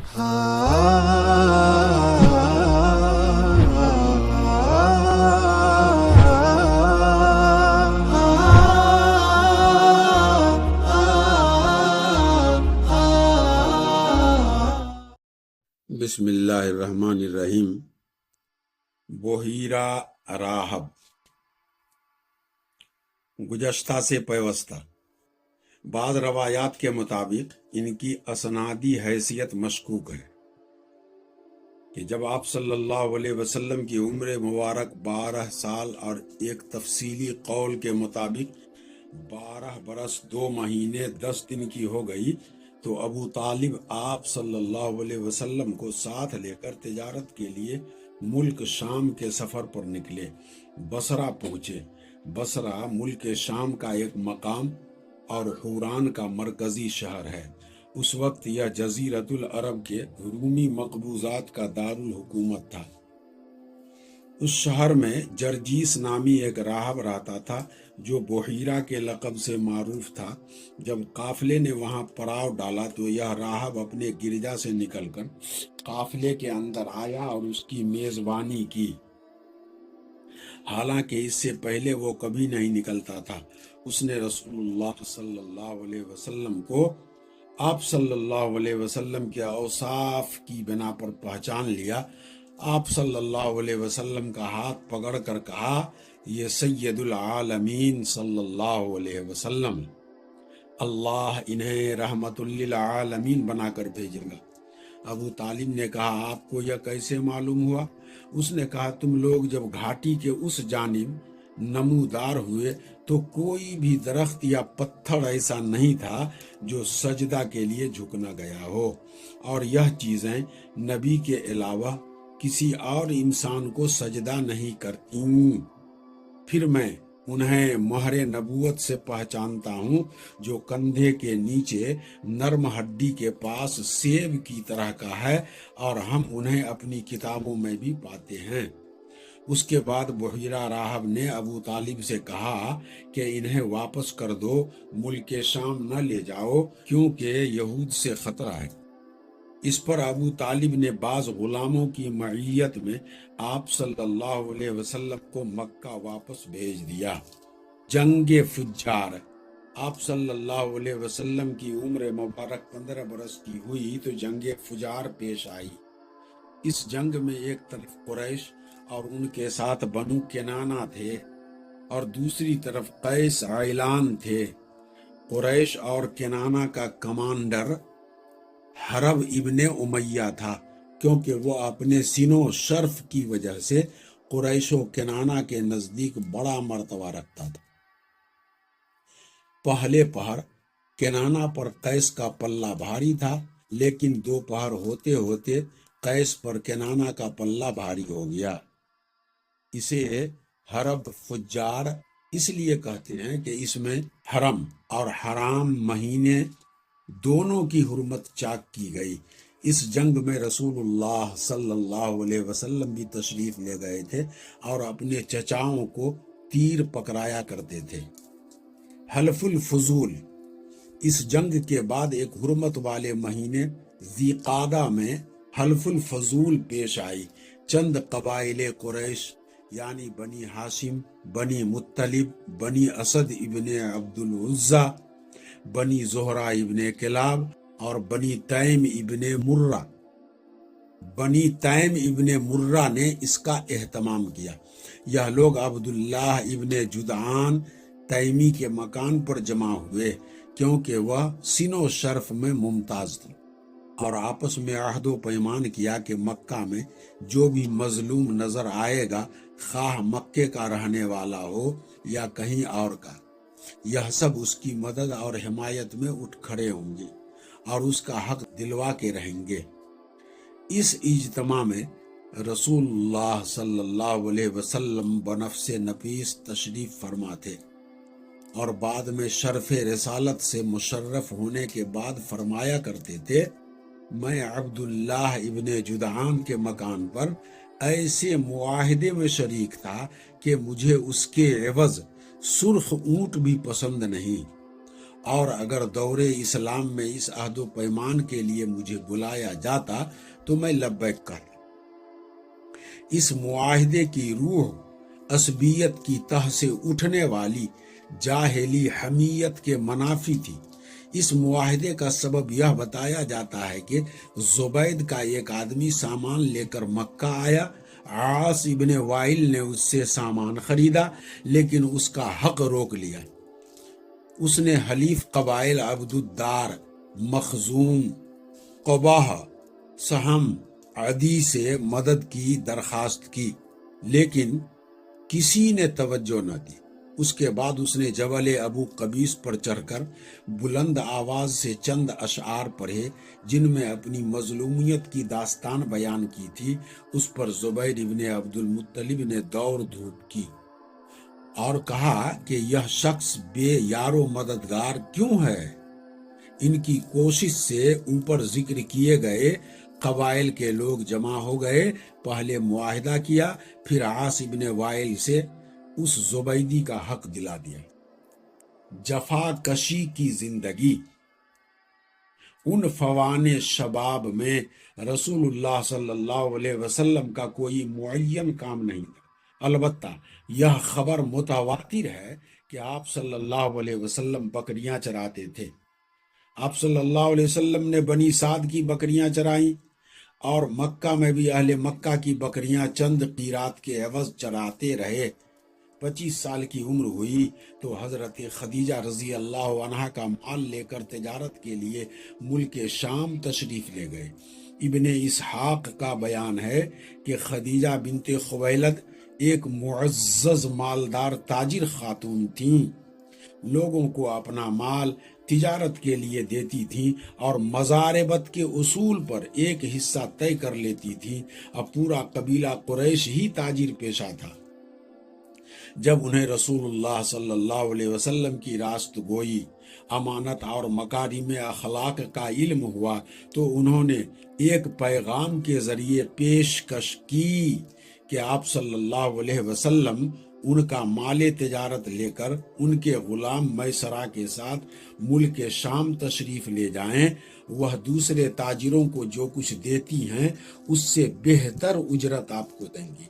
بسم اللہ الرحمن الرحیم۔ بحیرہ راہب گزشتہ سے پیوستہ۔ بعض روایات کے مطابق ان کی اسنادی حیثیت مشکوک ہے کہ جب آپ صلی اللہ علیہ وسلم کی عمر مبارک 12 سال اور ایک تفصیلی قول کے مطابق 12 برس 2 مہینے 10 دن کی ہو گئی تو ابو طالب آپ صلی اللہ علیہ وسلم کو ساتھ لے کر تجارت کے لیے ملک شام کے سفر پر نکلے۔ بصرہ پہنچے۔ بصرہ ملک شام کا ایک مقام اور حوران کا مرکزی شہر ہے۔ اس وقت یہ جزیرۃ العرب کے رومی مقبوضات کا دارالحکومت تھا۔ اس شہر میں جرجیس نامی ایک راہب رہتا تھا جو بحیرہ کے لقب سے معروف تھا۔ جب قافلے نے وہاں پڑاؤ ڈالا تو یہ راہب اپنے گرجا سے نکل کر قافلے کے اندر آیا اور اس کی میزبانی کی، حالانکہ اس سے پہلے وہ کبھی نہیں نکلتا تھا۔ اس نے رسول اللہ صلی اللہ علیہ وسلم کو آپ صلی اللہ علیہ وسلم کے اوصاف کی بنا پر پہچان لیا۔ آپ صلی اللہ علیہ وسلم کا ہاتھ پکڑ کر کہا، یہ سید العالمین صلی اللہ علیہ وسلم، اللہ انہیں رحمت للعالمین بنا کر بھیجے گا۔ ابو طالب نے کہا، آپ کو یہ کیسے معلوم ہوا؟ اس نے کہا، تم لوگ جب گھاٹی کے اس جانب نمودار ہوئے تو کوئی بھی درخت یا پتھر ایسا نہیں تھا جو سجدہ کے لیے جھکنا گیا ہو، اور یہ چیزیں نبی کے علاوہ کسی اور انسان کو سجدہ نہیں کرتی۔ پھر میں انہیں مہر نبوت سے پہچانتا ہوں جو کندھے کے نیچے نرم ہڈی کے پاس سیب کی طرح کا ہے، اور ہم انہیں اپنی کتابوں میں بھی پاتے ہیں۔ اس کے بعد بحیرہ راہب نے ابو طالب سے کہا کہ انہیں واپس کر دو، ملک شام نہ لے جاؤ، کیونکہ یہود سے خطرہ ہے۔ اس پر ابو طالب نے بعض غلاموں کی معیت میں آپ صلی اللہ علیہ وسلم کو مکہ واپس بھیج دیا۔ جنگ فجار۔ آپ صلی اللہ علیہ وسلم کی عمر مبارک 15 برس کی ہوئی تو جنگ فجار پیش آئی۔ اس جنگ میں ایک طرف قریش اور ان کے ساتھ بنو کنانہ تھے، اور دوسری طرف قیس عیلان تھے۔ قریش اور کنانہ کا کمانڈر حرب ابن امیہ تھا، کیونکہ وہ اپنے سنو شرف کی وجہ سے قریش و کنانہ کے نزدیک بڑا مرتبہ رکھتا تھا۔ پہلے پہر کنانہ پر قیس کا پلہ بھاری تھا، لیکن دوپہر ہوتے ہوتے قیس پر کنانہ کا پلہ بھاری ہو گیا۔ اسے حرب فجار اس لیے کہتے ہیں کہ اس میں حرم اور حرام مہینے دونوں کی حرمت چاک کی گئی۔ اس جنگ میں رسول اللہ صلی اللہ علیہ وسلم بھی تشریف لے گئے تھے اور اپنے چچاؤں کو تیر پکڑایا کرتے تھے۔ حلف الفضول۔ اس جنگ کے بعد ایک حرمت والے مہینے ذی قعدہ میں حلف الفضول پیش آئی۔ چند قبائل قریش یعنی بنی ہاشم، بنی مطلب، بنی اسد ابن عبد العزیٰ، بنی زہرہ ابن کلاب اور بنی تیم ابن مرہ نے اس کا اہتمام کیا۔ یہ لوگ عبداللہ ابن جدعان تیمی کے مکان پر جمع ہوئے، کیونکہ وہ سن و شرف میں ممتاز تھا، اور آپس میں عہد و پیمان کیا کہ مکہ میں جو بھی مظلوم نظر آئے گا، خواہ مکے کا رہنے والا ہو یا کہیں اور کا، یہ سب اس کی مدد اور حمایت میں اٹھ کھڑے ہوں گے اور اس کا حق دلوا کے رہیں گے۔ اس اجتماع میں رسول اللہ صلی اللہ علیہ وسلم بنفس نفیس تشریف فرما تھے، اور بعد میں شرف رسالت سے مشرف ہونے کے بعد فرمایا کرتے تھے، میں عبداللہ ابن جدعان کے مکان پر ایسے معاہدے میں شریک تھا کہ مجھے اس کے عوض سرخ اونٹ بھی پسند نہیں، اور اگر دور اسلام میں اس عہد و پیمان کے لیے مجھے بلایا جاتا تو میں لبیک کرتا۔ اس معاہدے کی روح عصبیت کی تہ سے اٹھنے والی جاہلی حمیت کے منافی تھی۔ اس معاہدے کا سبب یہ بتایا جاتا ہے کہ زبید کا ایک آدمی سامان لے کر مکہ آیا، عاص ابن وائل نے اس سے سامان خریدا لیکن اس کا حق روک لیا۔ اس نے حلیف قبائل عبد الدار، مخزوم، قباہ، سہم، عدی سے مدد کی درخواست کی لیکن کسی نے توجہ نہ دی۔ اس کے بعد اس نے جبل ابو قبیس پر چڑھ کر بلند آواز سے چند اشعار پڑھے جن میں اپنی مظلومیت کی داستان بیان کی تھی۔ اس پر زبیر ابن عبد المطلب نے دور دھوپ کی اور کہا کہ یہ شخص بے یار و مددگار کیوں ہے؟ ان کی کوشش سے اوپر ذکر کیے گئے قبائل کے لوگ جمع ہو گئے، پہلے معاہدہ کیا، پھر عاص ابن وائل سے اس زبیدی کا حق دلا دیا۔ جفا کشی کی زندگی۔ ان فوان شباب میں رسول اللہ صلی اللہ علیہ وسلم کا کوئی معین کام نہیں تھا، البتہ یہ خبر متواتر ہے کہ آپ صلی اللہ علیہ وسلم بکریاں چراتے تھے۔ آپ صلی اللہ علیہ وسلم نے بنی سعد کی بکریاں چرائیں اور مکہ میں بھی اہل مکہ کی بکریاں چند قیرات کے عوض چراتے رہے۔ 25 سال کی عمر ہوئی تو حضرت خدیجہ رضی اللہ عنہا کا مال لے کر تجارت کے لیے ملک شام تشریف لے گئے۔ ابن اسحاق کا بیان ہے کہ خدیجہ بنت خویلد ایک معزز مالدار تاجر خاتون تھیں، لوگوں کو اپنا مال تجارت کے لیے دیتی تھیں اور مزاربت کے اصول پر ایک حصہ طے کر لیتی تھیں۔ اب پورا قبیلہ قریش ہی تاجر پیشہ تھا۔ جب انہیں رسول اللہ صلی اللہ علیہ وسلم کی راست گوئی، امانت اور مکارم اخلاق کا علم ہوا تو انہوں نے ایک پیغام کے ذریعے پیشکش کی کہ آپ صلی اللہ علیہ وسلم ان کا مال تجارت لے کر ان کے غلام میسرہ کے ساتھ ملک شام تشریف لے جائیں، وہ دوسرے تاجروں کو جو کچھ دیتی ہیں اس سے بہتر اجرت آپ کو دیں گی۔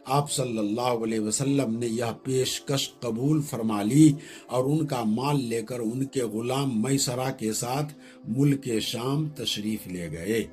آپ صلی اللہ علیہ وسلم نے یہ پیشکش قبول فرما لی اور ان کا مال لے کر ان کے غلام میسرہ کے ساتھ ملک شام تشریف لے گئے۔